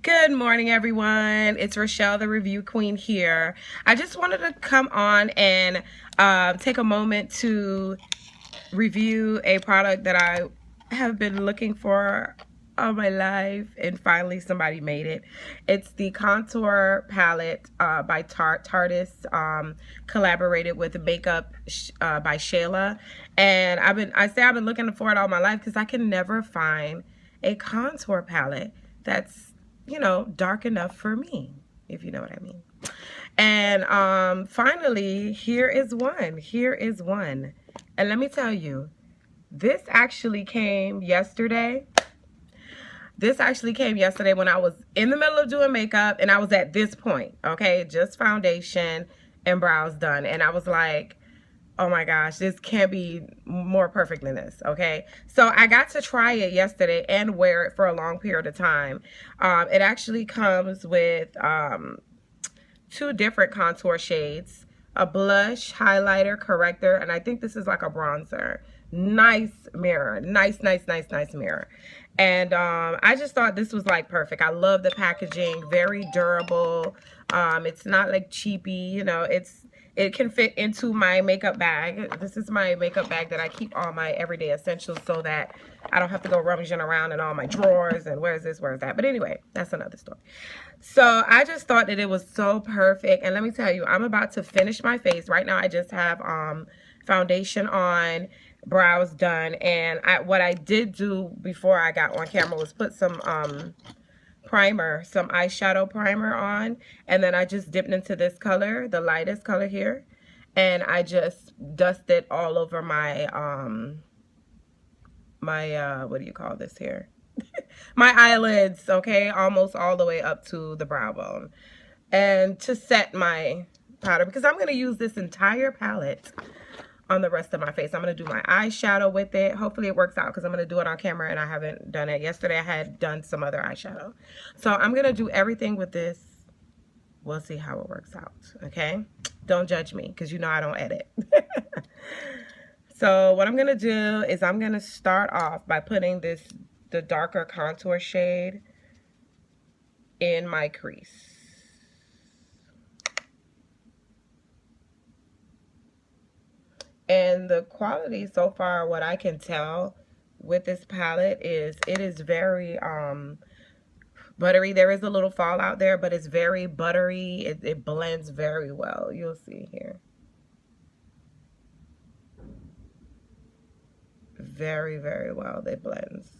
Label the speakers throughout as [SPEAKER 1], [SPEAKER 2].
[SPEAKER 1] Good morning, everyone. It's Rochelle, the review queen here. I just wanted to come on and take a moment to review a product that I have been looking for all my life, and finally somebody made it. It's the contour palette by Tartiest, collaborated with Makeup by Shayla, and I've been looking for it all my life because I can never find a contour palette that's dark enough for me, if you know what I mean. And finally, here is one. Here is one. And let me tell you, this actually came yesterday. This actually came yesterday when I was in the middle of doing makeup and I was at this point, okay? Just foundation and brows done. And I was like, oh my gosh, this can't be more perfect than this, okay? So I got to try it yesterday and wear it for a long period of time. It actually comes with two different contour shades, a blush, highlighter, corrector, and I think this is like a bronzer. Nice mirror. Nice mirror. And I just thought this was like perfect. I love the packaging, very durable. It's not like cheapy, it can fit into my makeup bag. This is my makeup bag that I keep all my everyday essentials so that I don't have to go rummaging around in all my drawers and where's this, where's that. But anyway, that's another story. So I just thought that it was so perfect. And let me tell you, I'm about to finish my face. Right now I just have foundation on, brows done. And what I did do before I got on camera was put some primer, some eyeshadow primer on, and then I just dipped into this color, the lightest color here, and I just dusted all over my what do you call this here? My eyelids, okay, almost all the way up to the brow bone, and to set my powder, because I'm going to use this entire palette on the rest of my face. I'm going to do my eyeshadow with it. Hopefully it works out because I'm going to do it on camera and I haven't done it. Yesterday I had done some other eyeshadow. So I'm going to do everything with this. We'll see how it works out, okay? Don't judge me because you know I don't edit. So what I'm going to do is I'm going to start off by putting the darker contour shade in my crease. And the quality so far, what I can tell with this palette is it is very buttery. There is a little fallout there, but it's very buttery. It blends very well. You'll see here. Very, very well it blends.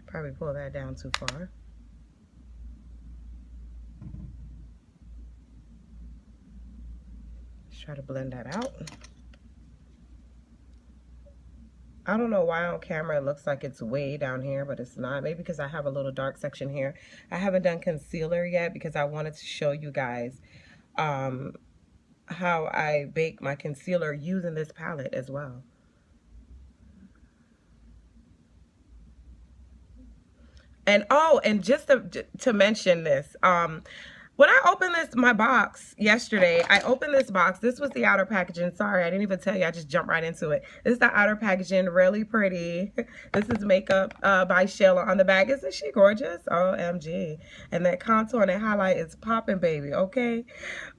[SPEAKER 1] Probably pull that down too far. Let's try to blend that out. I don't know why on camera it looks like it's way down here, but it's not. Maybe because I have a little dark section here. I haven't done concealer yet because I wanted to show you guys how I bake my concealer using this palette as well. And oh, and just to mention this, when I opened my box yesterday, I opened this box. This was the outer packaging. Sorry, I didn't even tell you. I just jumped right into it. This is the outer packaging, really pretty. This is Makeup by Shayla on the bag. Isn't she gorgeous? OMG. And that contour and that highlight is popping, baby, okay?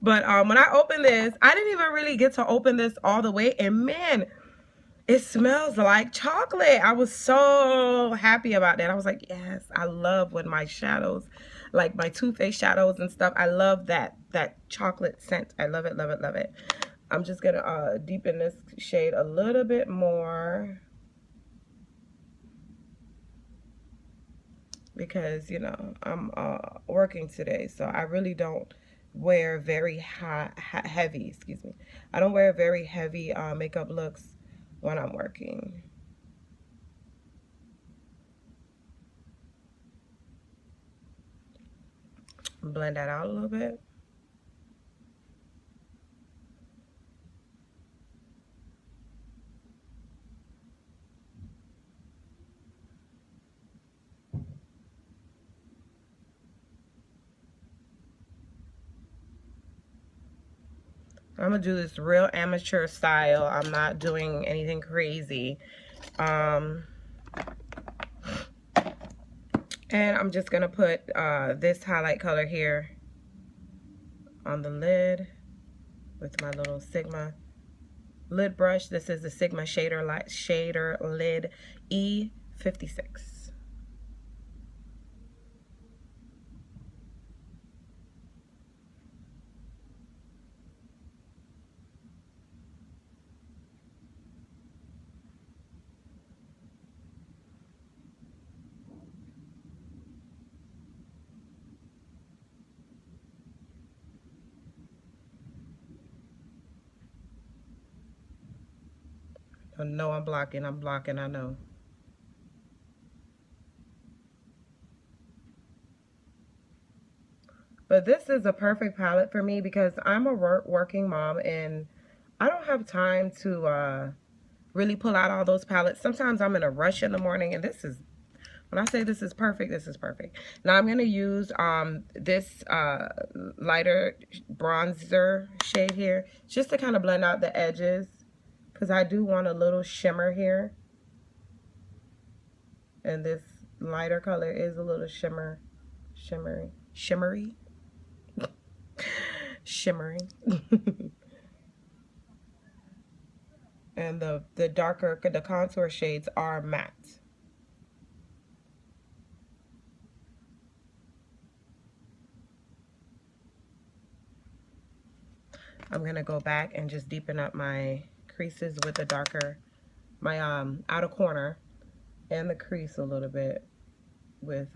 [SPEAKER 1] But when I opened this, I didn't even really get to open this all the way. And man, it smells like chocolate. I was so happy about that. I was like, yes, I love when my shadows, like my Too Faced shadows and stuff, I love that chocolate scent. I love it, love it, love it. I'm just going to deepen this shade a little bit more because, I'm working today, so I really don't wear very heavy, excuse me. I don't wear very heavy makeup looks when I'm working. Blend that out a little bit. I'm gonna do this real amateur style. I'm not doing anything crazy. And I'm just gonna put this highlight color here on the lid with my little Sigma lid brush. This is the Sigma shader lid E56. I know I'm blocking, I know. But this is a perfect palette for me because I'm a working mom and I don't have time to really pull out all those palettes. Sometimes I'm in a rush in the morning, and this is, when I say this is perfect, this is perfect. Now I'm going to use this lighter bronzer shade here just to kind of blend out the edges because I do want a little shimmer here. And this lighter color is a little shimmery. And the darker, the contour shades are matte. I'm going to go back and just deepen up my creases with the darker, my outer corner and the crease a little bit with,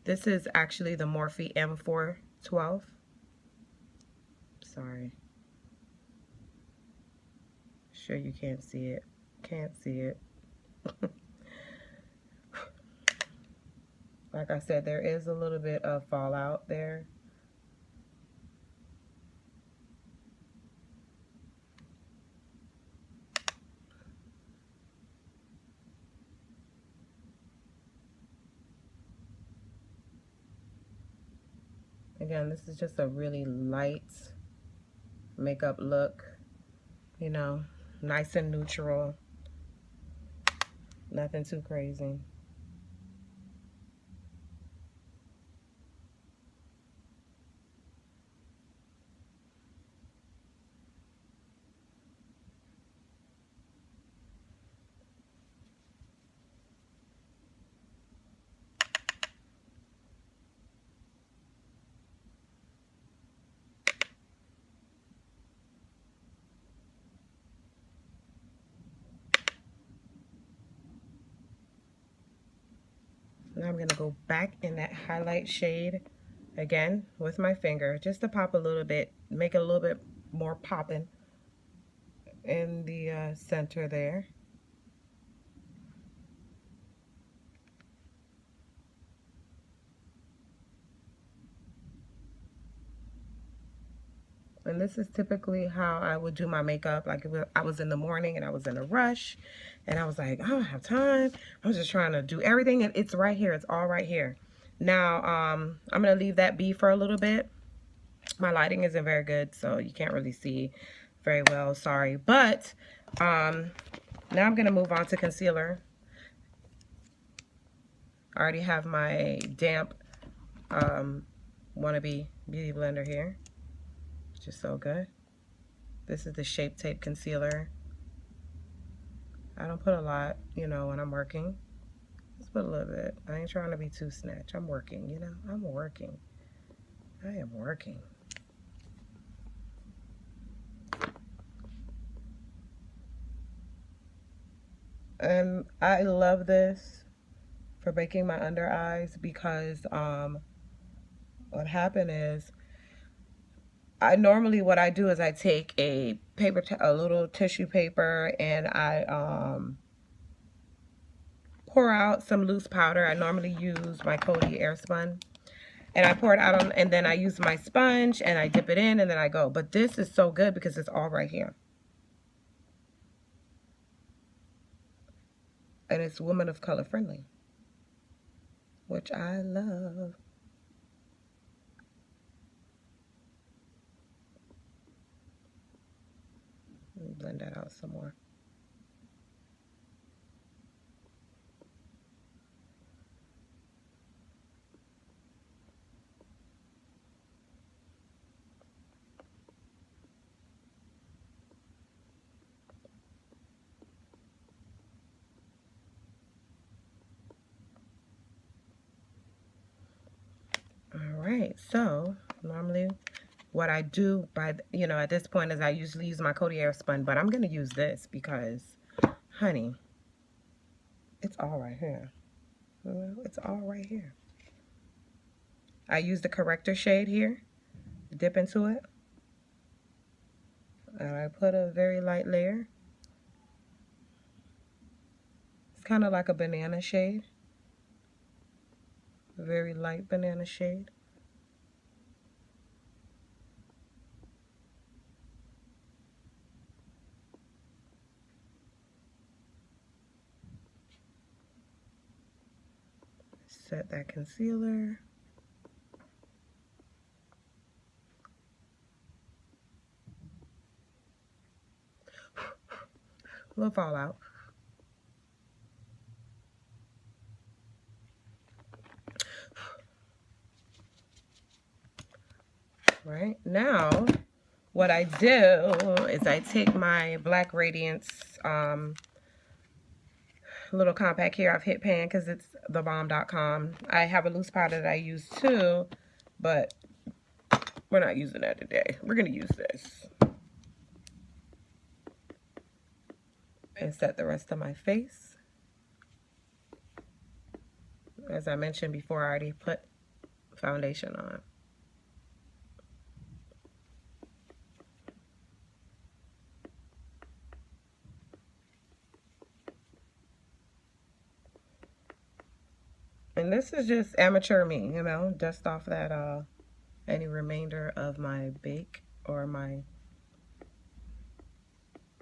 [SPEAKER 1] this is actually the Morphe M412. Sorry. Sure you can't see it. Can't see it. Like I said, there is a little bit of fallout there. Again, this is just a really light makeup look, you know, nice and neutral, nothing too crazy. Now I'm going to go back in that highlight shade again with my finger just to pop a little bit, make it a little bit more popping in the center there. And this is typically how I would do my makeup. Like I was in the morning and I was in a rush and I was like, I don't have time. I was just trying to do everything and it's right here. It's all right here. Now, I'm going to leave that be for a little bit. My lighting isn't very good, so you can't really see very well. Sorry. But now I'm going to move on to concealer. I already have my damp Wannabe Beauty Blender here. Just so good. This is the Shape Tape concealer. I don't put a lot, you know, when I'm working. Just put a little bit. I ain't trying to be too snatch. I'm working, you know. I'm working. I am working. And I love this for making my under eyes because what happened is what I do is I take a little tissue paper and I pour out some loose powder. I normally use my Coty Airspun. And I pour it out on, and then I use my sponge and I dip it in and then I go. But this is so good because it's all right here. And it's woman of color friendly, which I love. Blend that out some more. All right, so normally what I do at this point is I usually use my Codier spun, but I'm going to use this because, honey, it's all right here. It's all right here. I use the corrector shade here, dip into it, and I put a very light layer. It's kind of like a banana shade, a very light banana shade. Set that concealer. A little fallout. Right now, what I do is I take my Black Radiance little compact here. I've hit pan because it's thebomb.com. I have a loose powder that I use too, but we're not using that today. We're going to use this. And set the rest of my face. As I mentioned before, I already put foundation on. And this is just amateur me, you know, dust off that any remainder of my bake or my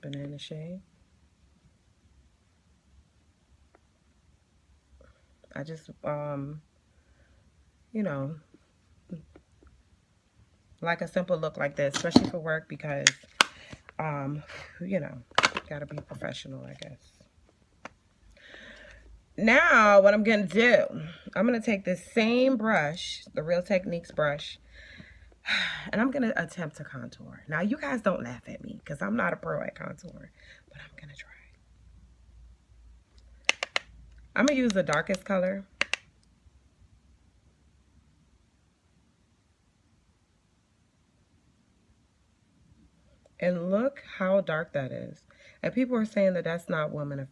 [SPEAKER 1] banana shade. I just, you know, like a simple look like this, especially for work because, you know, gotta be professional, I guess. Now, what I'm going to do, I'm going to take this same brush, the Real Techniques brush, and I'm going to attempt to contour. Now, you guys don't laugh at me because I'm not a pro at contour, but I'm going to try. I'm going to use the darkest color. And look how dark that is. And people are saying that that's not woman of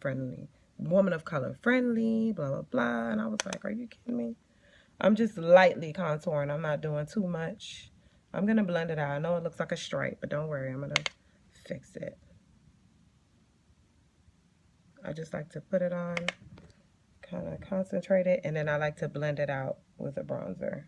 [SPEAKER 1] color friendly, blah, blah, blah. And I was like, are you kidding me? I'm just lightly contouring. I'm not doing too much. I'm going to blend it out. I know it looks like a stripe, but don't worry. I'm going to fix it. I just like to put it on, kind of concentrate it, and then I like to blend it out with a bronzer.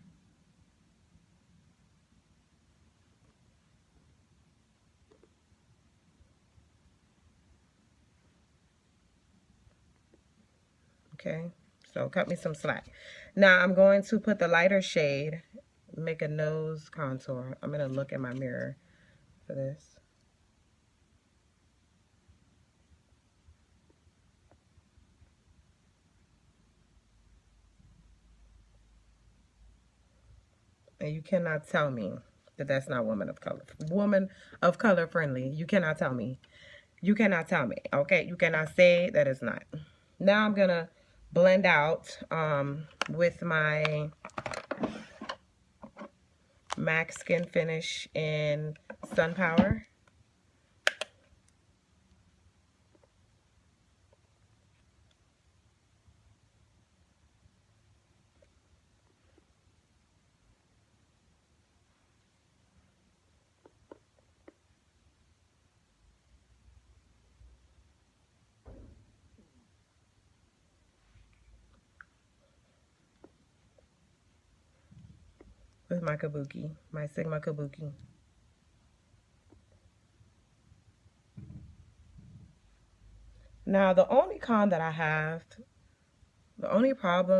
[SPEAKER 1] Okay, so cut me some slack. Now I'm going to put the lighter shade, make a nose contour. I'm going to look in my mirror for this. And you cannot tell me that that's not woman of color friendly. You cannot tell me. You cannot tell me, okay? You cannot say that it's not. Now I'm going to blend out with my MAC Skin Finish in Sun Power. With my kabuki, my Sigma kabuki. Now, the only problem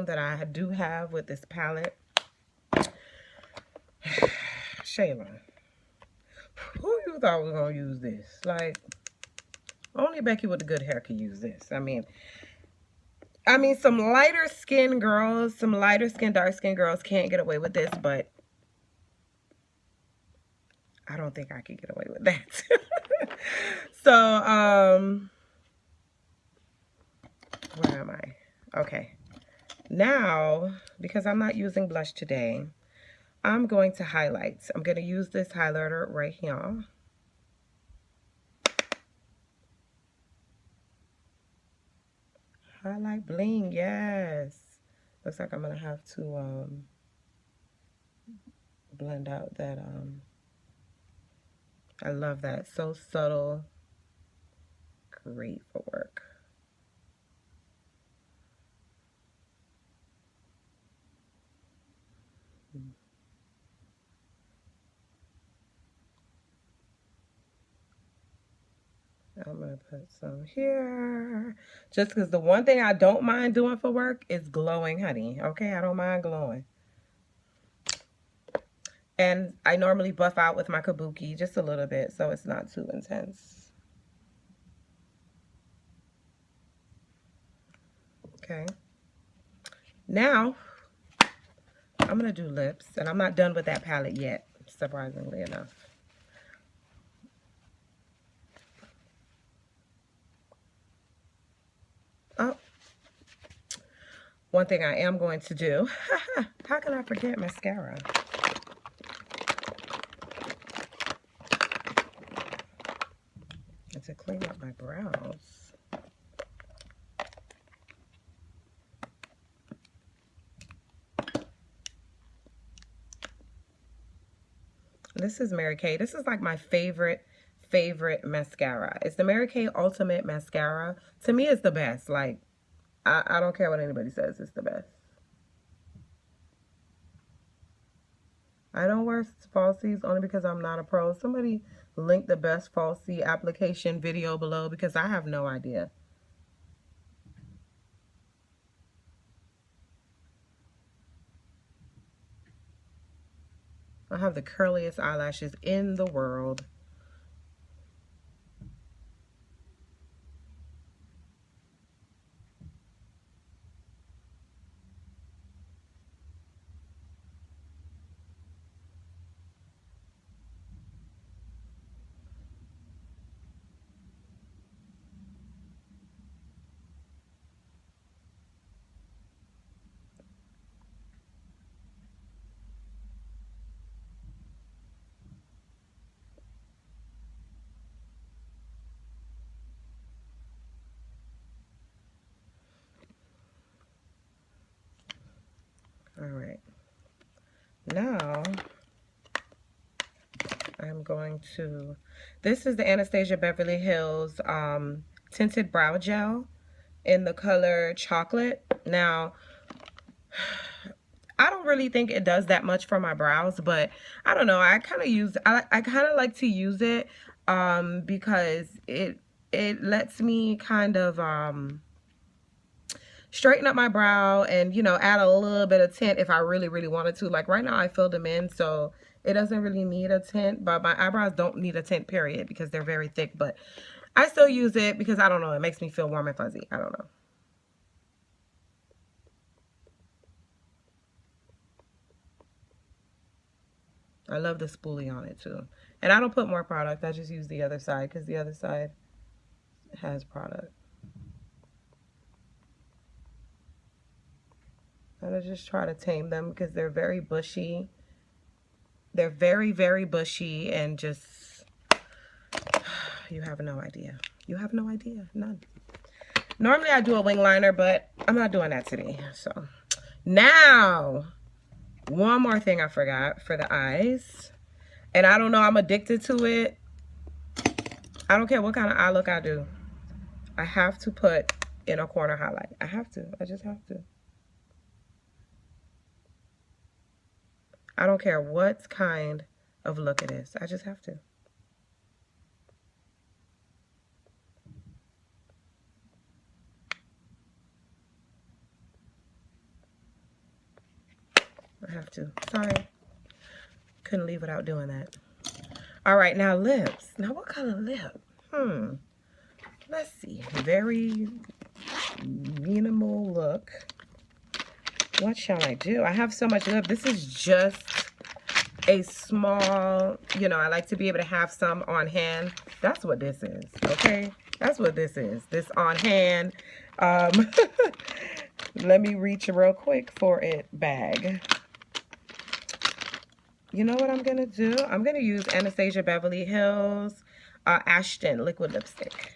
[SPEAKER 1] that I do have with this palette, Shayla, who you thought was going to use this? Like, Only Becky with the good hair could use this. I mean, some lighter skinned girls, some lighter skinned, dark skinned girls can't get away with this, but I don't think I could get away with that. So, where am I? Okay. Now, because I'm not using blush today, I'm going to highlight. I'm going to use this highlighter right here. Highlight bling, yes. Looks like I'm going to have to blend out that. I love that. So subtle. Great for work. I'm going to put some here. Just because the one thing I don't mind doing for work is glowing, honey. Okay, I don't mind glowing. And I normally buff out with my kabuki just a little bit so it's not too intense. Okay. Now, I'm going to do lips. And I'm not done with that palette yet, surprisingly enough. Oh, one thing I am going to do. How can I forget mascara? And to clean up my brows. This is Mary Kay. This is like my favorite mascara. It's the Mary Kay Ultimate Mascara. To me, it's the best. Like, I don't care what anybody says. It's the best. I don't wear falsies only because I'm not a pro. Somebody link the best falsie application video below because I have no idea. I have the curliest eyelashes in the world. All right. Now, I'm going to, this is the Anastasia Beverly Hills Tinted Brow Gel in the color Chocolate. Now, I don't really think it does that much for my brows, but I don't know. I kind of like to use it because it lets me kind of straighten up my brow and, you know, add a little bit of tint if I really, really wanted to. Like right now I filled them in, so it doesn't really need a tint, but my eyebrows don't need a tint, period, because they're very thick. But I still use it because, I don't know, it makes me feel warm and fuzzy. I don't know. I love the spoolie on it too. And I don't put more product. I just use the other side because the other side has product. I just try to tame them because they're very bushy. They're very, very bushy and just, you have no idea. You have no idea. None. Normally I do a wing liner, but I'm not doing that today. So now, one more thing I forgot for the eyes. And I don't know, I'm addicted to it. I don't care what kind of eye look I do. I have to put inner corner highlight. I have to. I just have to. I don't care what kind of look it is. I just have to. I have to. Sorry. Couldn't leave without doing that. All right, now lips. Now what color lip? let's see, very minimal look. What shall I do? I have so much love. This is just a small, you know, I like to be able to have some on hand. That's what this is, okay? That's what this is. This on hand. Let me reach real quick for it bag. You know what I'm going to do? I'm going to use Anastasia Beverly Hills Ashton liquid lipstick.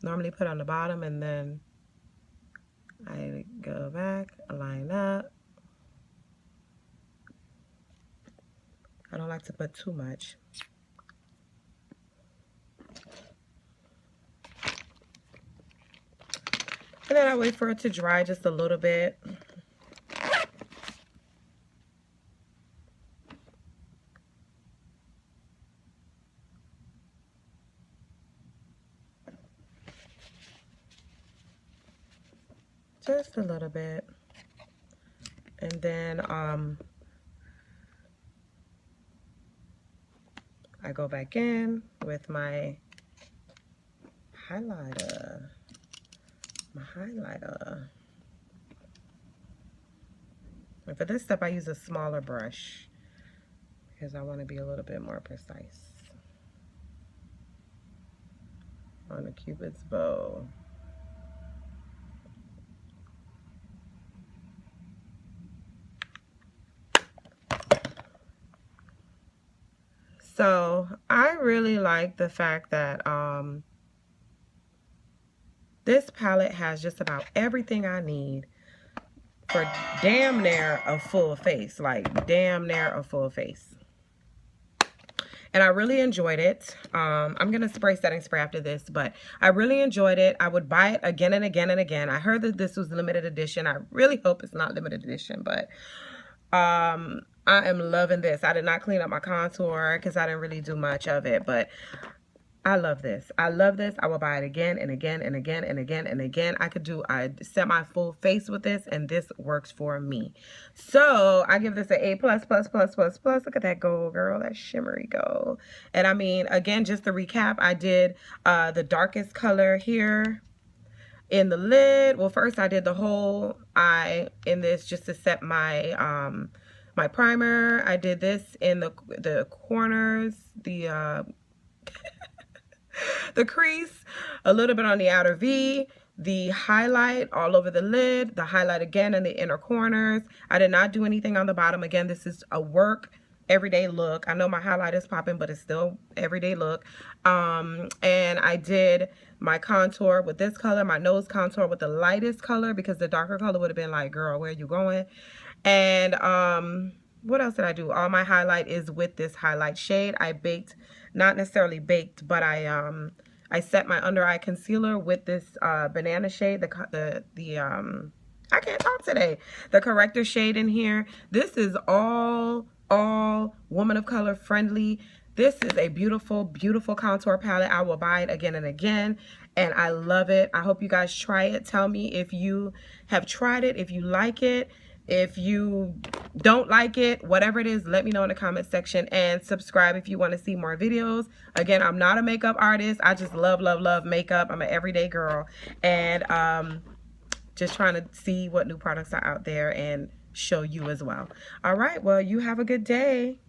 [SPEAKER 1] Normally put on the bottom and then I go back, line up. I don't like to put too much. And then I wait for it to dry just a little bit. Just a little bit. And then I go back in with my highlighter. And for this step, I use a smaller brush because I want to be a little bit more precise on the Cupid's bow. So I really like the fact that this palette has just about everything I need for damn near a full face, like damn near a full face. And I really enjoyed it. I'm going to spray setting spray after this, but I really enjoyed it. I would buy it again and again and again. I heard that this was limited edition. I really hope it's not limited edition, but I am loving this. I did not clean up my contour because I didn't really do much of it, but I love this. I love this. I will buy it again and again and again and again and again. I could do a semi-full face with this, and this works for me. So I give this an A+++++. Look at that gold, girl. That shimmery gold. And I mean, again, just to recap, I did the darkest color here in the lid. Well, first I did the whole eye in this just to set my my primer. I did this in the corners, the the crease, a little bit on the outer V, the highlight all over the lid, the highlight again in the inner corners. I did not do anything on the bottom. Again, this is a work everyday look. I know my highlight is popping, but it's still everyday look. And I did my contour with this color, my nose contour with the lightest color, because the darker color would have been like, girl, where are you going? And what else did I do? All my highlight is with this highlight shade. I baked, not necessarily baked, but I set my under eye concealer with this banana shade, I can't talk today, the corrector shade in here. This is all woman of color friendly. This is a beautiful, beautiful contour palette. I will buy it again and again, and I love it. I hope you guys try it. Tell me if you have tried it, if you like it. If you don't like it, whatever it is, let me know in the comment section, and subscribe if you want to see more videos. Again, I'm not a makeup artist. I just love, love, love makeup. I'm an everyday girl, and just trying to see what new products are out there and show you as well. All right, well, you have a good day.